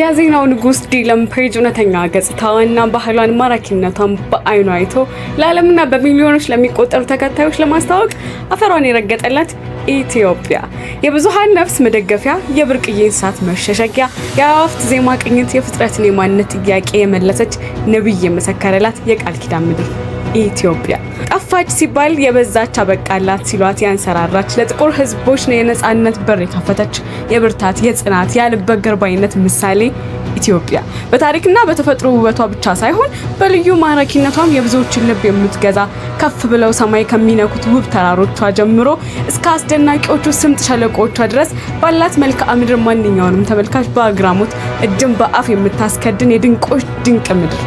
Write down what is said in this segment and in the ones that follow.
የዜናው ንጉስ ዲለም ፔጅ እውነተኛ ገጽታዋና ባህሏን ማራኪነቷን በአይኑ አይቶ ለዓለምና በሚሊዮኖች ለሚቆጠሩ ተከታዮች ለማስተዋወቅ አፈሯን የረገጠላት ኢትዮጵያ የብዙሃን ነፍስ መደገፊያ፣ የብርቅዬ እንስሳት መሸሸጊያ፣ የአዋፍት ዜማ ቅኝት፣ የፍጥረትን የማንነት ጥያቄ የመለሰች ነብይ የመሰከረላት የቃል ኪዳን ምድር ኢትዮጵያ ጠፋች ሲባል የበዛች አበቃላት ሲሏት ያንሰራራች ለጥቁር ህዝቦች የነጻነት በር የከፈተች የብርታት የጽናት ያልበገር ባይነት ምሳሌ ኢትዮጵያ በታሪክና በተፈጥሮ ውበቷ ብቻ ሳይሆን በልዩ ማራኪነቷም የብዙዎችን ልብ የምትገዛ ከፍ ብለው ሰማይ ከሚነኩት ውብ ተራሮቿ ጀምሮ እስከ አስደናቂዎቹ ስምጥ ሸለቆቿ ድረስ ባላት መልክዓ ምድር ማንኛውንም ተመልካች በአግራሞት እጅን በአፍ የምታስከድን የድንቆች ድንቅ ምድር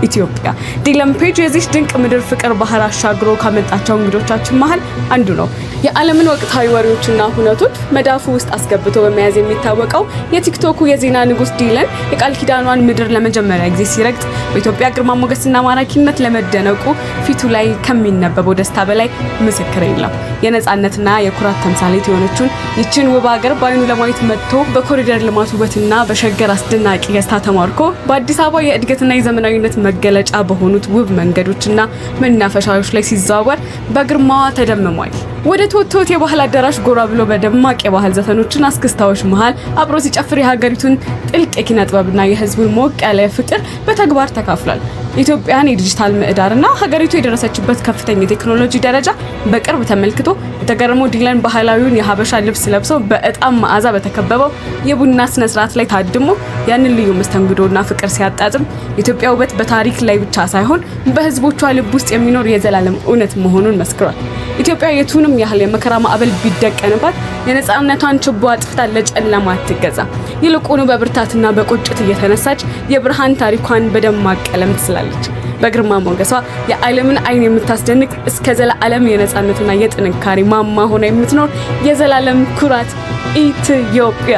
ኢትዮጵያ። ዲለም ፔጅ የዚህ ድንቅ ምድር ፍቅር ባህር አሻግሮ ካመጣቸው እንግዶቻችን መሃል አንዱ ነው። የዓለምን ወቅታዊ ወሬዎችና ሁነቶች መዳፉ ውስጥ አስገብቶ በመያዝ የሚታወቀው የቲክቶኩ የዜና ንጉስ ዲለን የቃል ኪዳኗን ምድር ለመጀመሪያ ጊዜ ሲረግጥ በኢትዮጵያ ግርማ ሞገስና ማራኪነት ለመደነቁ ፊቱ ላይ ከሚነበበው ደስታ በላይ ምስክር የለም። የነጻነትና የኩራት ተምሳሌት የሆነችውን ይችን ውብ ሀገር በአይኑ ለማየት መጥቶ በኮሪደር ልማት ውበትና በሸገር አስደናቂ ገጽታ ተማርኮ በአዲስ አበባ የእድገትና የዘመናዊነት መገለጫ በሆኑት ውብ መንገዶችና መናፈሻዎች ላይ ሲዘዋወር በግርማዋ ተደምሟል። ወደ ቶቶት የባህል አዳራሽ ጎራ ብሎ በደማቅ የባህል ዘፈኖችና አስክስታዎች መሃል አብሮ ሲጨፍር የሀገሪቱን ጥልቅ የኪነ ጥበብና የህዝቡን ሞቅ ያለ ፍቅር በተግባር ተካፍሏል። ኢትዮጵያን የዲጂታል ምህዳርና ሀገሪቱ የደረሰችበት ከፍተኛ ቴክኖሎጂ ደረጃ በቅርብ ተመልክቶ የተገረመው ዲለን ባህላዊውን የሀበሻ ልብስ ለብሶ በእጣም መዓዛ በተከበበው የቡና ስነ ስርዓት ላይ ታድሞ ያንን ልዩ መስተንግዶና ፍቅር ሲያጣጥም ኢትዮጵያ ውበት በታሪክ ላይ ብቻ ሳይሆን በህዝቦቿ ልብ ውስጥ የሚኖር የዘላለም እውነት መሆኑን መስክሯል። ኢትዮጵያ የቱንም ያህል የመከራ ማዕበል ቢደቀንባት የነጻነቷን ችቦ አጥፍታ ለጨለማ አትገዛ። ይልቁኑ በብርታትና በቁጭት እየተነሳች የብርሃን ታሪኳን በደማቅ ቀለም ትስላለች። በግርማ ሞገሷ የዓለምን አይን የምታስደንቅ እስከ ዘላለም የነጻነትና የጥንካሬ ማማ ሆና የምትኖር የዘላለም ኩራት ኢትዮጵያ።